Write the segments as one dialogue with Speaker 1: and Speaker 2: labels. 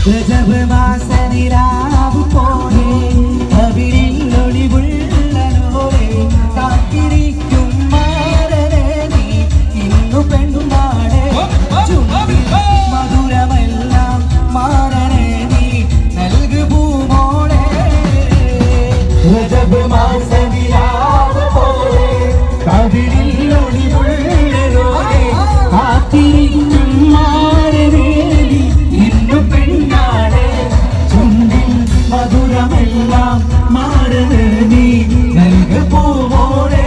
Speaker 1: രജബ് മാസനിലാവ് പോലെ അവിരിൽ ഒളിവുള്ള ലോലെ കാത്തിരിക്കും മാരനെ നീ ഇന്നു പെണ്ണുമാടെ ചുണ്ടിൽ മധുരമെല്ലാം മാരനെ നീ നൽകു പൂമോളെ രജബ് മാസനിലാവ് പോലെ അവിരിൽ ഒളിവുള്ള ലോലെ കാത്തിരിക്കും മാരനെ നീ ഇന്നു പെണ്ണാടെ ചുണ്ടിൽ മധുരമെല്ലാം മാരനെ നീ നൽകു പൂമോളെ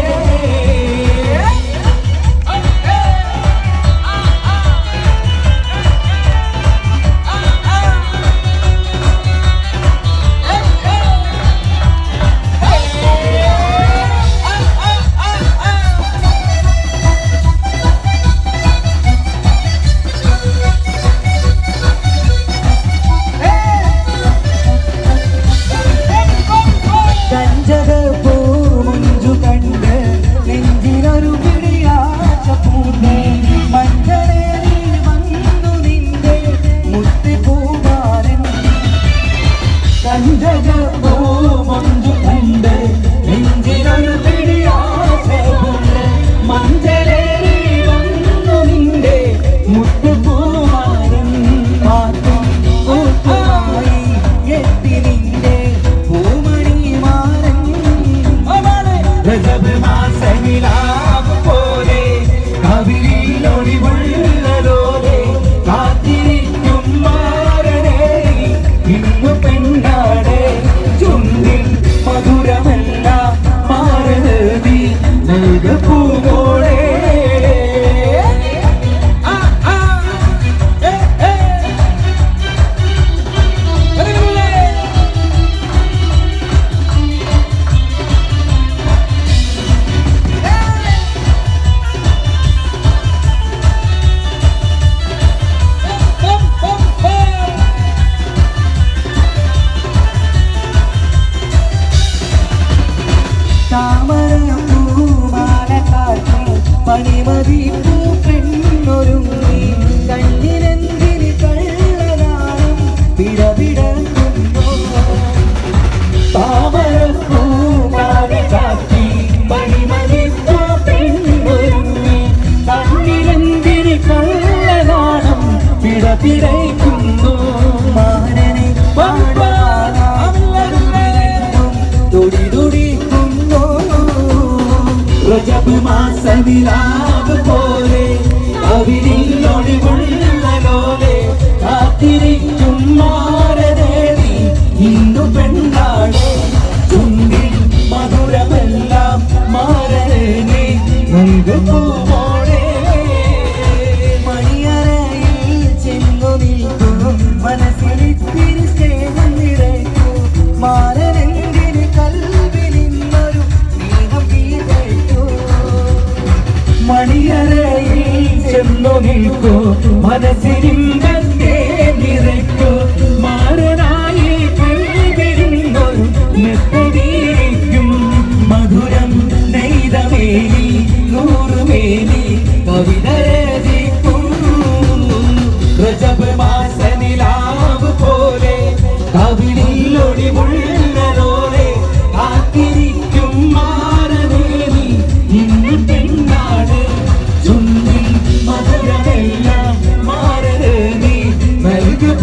Speaker 1: രജബ് മാസനിലാവ് പോലെ അവിരിൽ ഒളിവുള്ള ലോലെ കാത്തിരിക്കും മാരനെ നീ ഇന്നു പെണ്ണാടെ ചുണ്ടിൽ മധുരമെല്ലാം മാരനെ നീ നൽകു പൂമോളെ മണിയറയിൽ ചെന്നു നിൽക്കും മനസ്സിലിത്തിരി സ്നേഹം നിറയ്ക്കും മാരനെങ്കിന് കൽവിൽ ഇന്നൊരു സ്നേഹം കീഴേറ്റു മണിയറയിൽ ചെന്നു നിൽക്കൂ മനസ്സിരിമ്പത്തെ നിറയ്ക്കൂ മാരനായി കൽവിലിന്നൊരു മെത്തടിയിരിക്കും മധുരം നെയ്തമേനി നൂറുമേനി കവിത രചിക്കും രജബ് മാസനിലാവ് പോലെ കവിളിൽ ഒളിവുള്ള ലോലെ കാത്തിരിക്കും മാരനെ നീ ഇന്നു പെണ്ണാട് ചുണ്ടിൽ മധുരമെല്ലാം മാരനെ നീ നൽകു